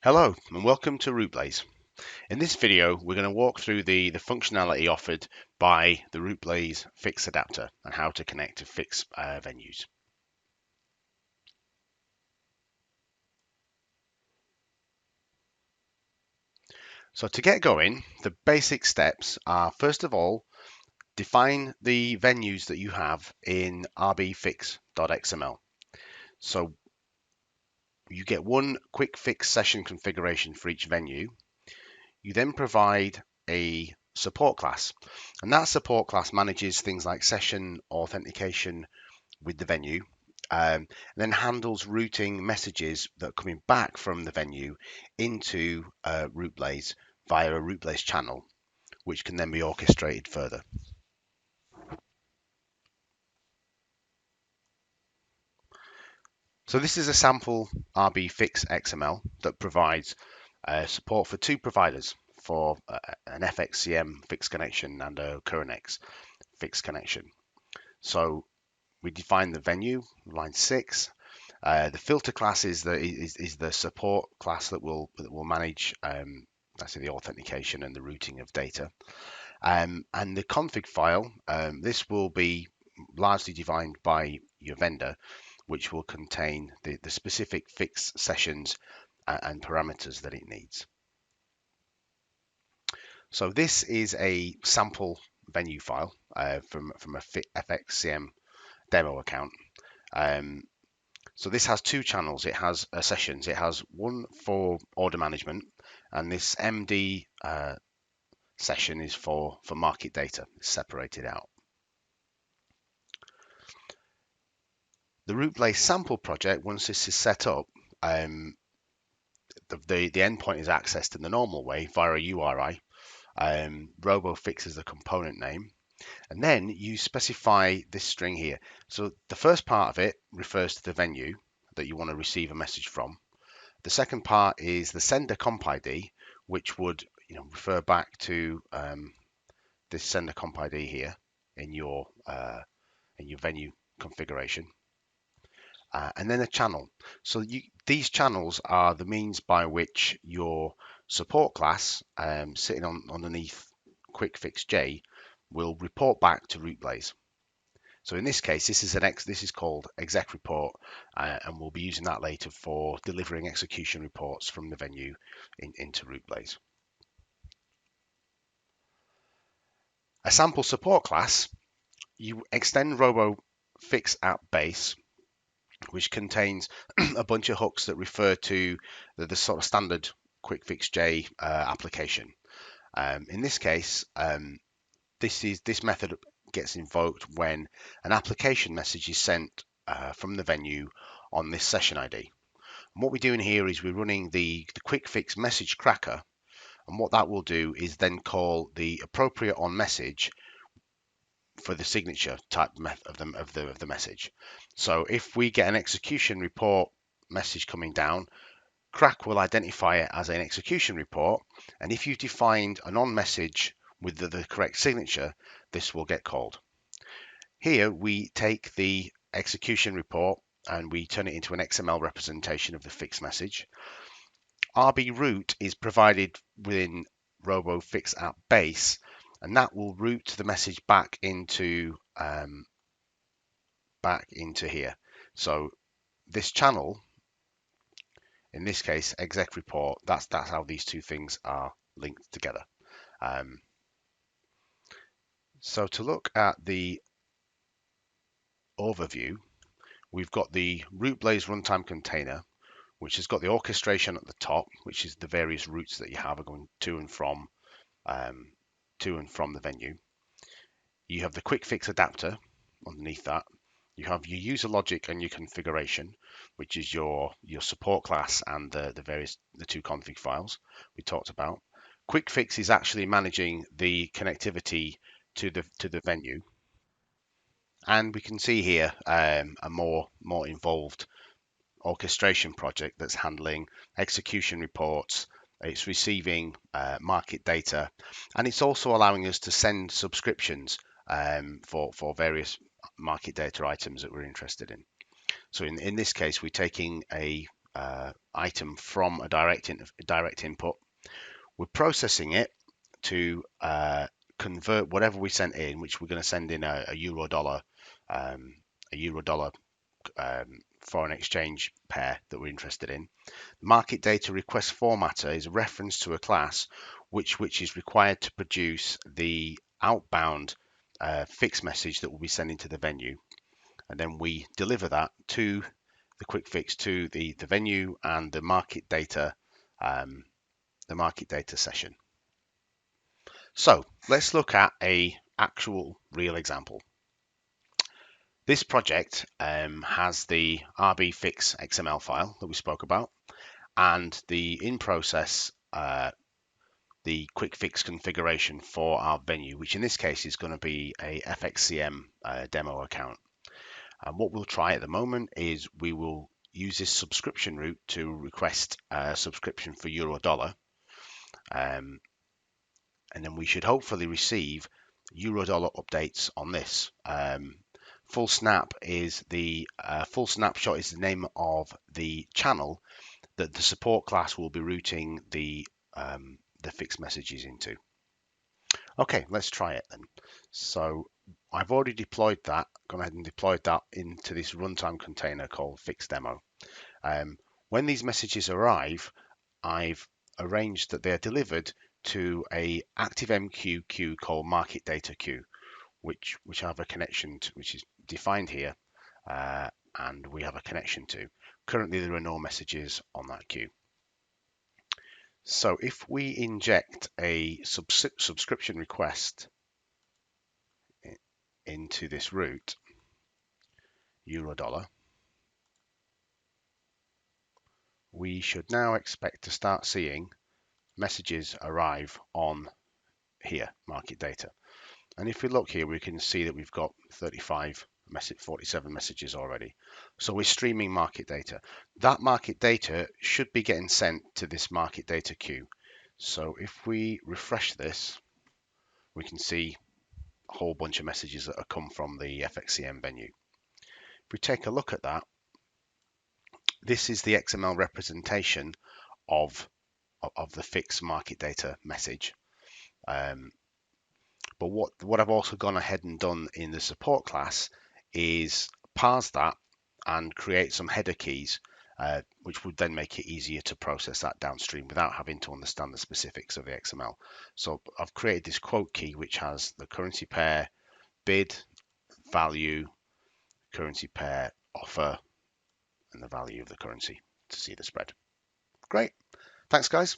Hello and welcome to RouteBLAZE. In this video, we're going to walk through the functionality offered by the RouteBLAZE FIX Adapter and how to connect to fix venues. So to get going, the basic steps are, first of all, define the venues that you have in rbfix.xml. So you get one quick fix session configuration for each venue. You then provide a support class, and that support class manages things like session authentication with the venue, and then handles routing messages that are coming back from the venue into RouteBLAZE via a RouteBLAZE channel, which can then be orchestrated further. So this is a sample RB Fix XML that provides support for two providers for an FXCM fixed connection and a CurrentX fixed connection. So we define the venue, line 6. The filter class is the support class that will manage the authentication and the routing of data. And the config file, this will be largely defined by your vendor, which will contain the specific fix sessions and parameters that it needs. So this is a sample venue file from a FXCM demo account. So this has two channels. It has sessions. It has one for order management, and this MD session is for market data. It's separated out. The RouteBLAZE sample project, once this is set up, the endpoint is accessed in the normal way via a URI. RoboFix is the component name. And then you specify this string here. So the first part of it refers to the venue that you want to receive a message from. The second part is the sender comp ID, which would refer back to this sender comp ID here in your venue configuration. And then a channel. So these channels are the means by which your support class sitting underneath QuickFixJ will report back to RouteBLAZE. So in this case, this is called exec report, and we'll be using that later for delivering execution reports from the venue into RouteBLAZE. A sample support class, you extend RoboFix app base, which contains a bunch of hooks that refer to the sort of standard QuickFixJ application. In this case, this method gets invoked when an application message is sent from the venue on this session ID. And what we're doing here is we're running the QuickFix message cracker, and what that will do is then call the appropriate on message for the signature type of the message. So if we get an execution report message coming down, Crack will identify it as an execution report, and if you've defined an on message with the correct signature, this will get called. Here we take the execution report and we turn it into an XML representation of the fixed message. RB route is provided within RoboFix app base, and that will route the message back into here. So this channel, in this case exec report, that's how these two things are linked together. So to look at the overview, we've got the RouteBLAZE runtime container, which has got the orchestration at the top, which is the various routes that you have are going to and from the venue. You have the quick fix adapter underneath that. You have your user logic and your configuration, which is your support class and the two config files we talked about. Quick fix is actually managing the connectivity to the venue, and we can see here a more involved orchestration project that's handling execution reports. It's receiving market data, and it's also allowing us to send subscriptions for various market data items that we're interested in. So in this case, we're taking a item from a direct input. We're processing it to convert whatever we sent in, which we're going to send in a euro dollar, foreign exchange pair that we're interested in. Market data request formatter is a reference to a class which is required to produce the outbound fix message that we'll be sending to the venue, and then we deliver that to the quick fix to the venue and the market data session. So let's look at a actual real example. This project has the RB fix XML file that we spoke about, and the in process the quick fix configuration for our venue, which in this case is going to be a FXCM demo account. And what we'll try at the moment is we will use this subscription route to request a subscription for euro dollar, and then we should hopefully receive euro dollar updates on this. Full snap is the full snapshot is the name of the channel that the support class will be routing the fixed messages into. Okay, let's try it then. So I've already deployed that, gone ahead and deployed that into this runtime container called fix demo. When these messages arrive, I've arranged that they are delivered to a ActiveMQ queue called market data queue, which I have a connection to, which is defined here, and we have a connection to. Currently, there are no messages on that queue. So if we inject a subscription request into this route, euro dollar, we should now expect to start seeing messages arrive on here, market data. And if we look here, we can see that we've got 47 messages already. So we're streaming market data. That market data should be getting sent to this market data queue. So if we refresh this, we can see a whole bunch of messages that have come from the FXCM venue. If we take a look at that, this is the XML representation of the fixed market data message. But what I've also gone ahead and done in the support class is parse that and create some header keys, which would then make it easier to process that downstream without having to understand the specifics of the XML. So I've created this quote key, which has the currency pair, bid, value, currency pair, offer, and the value of the currency to see the spread. Great. Thanks, guys.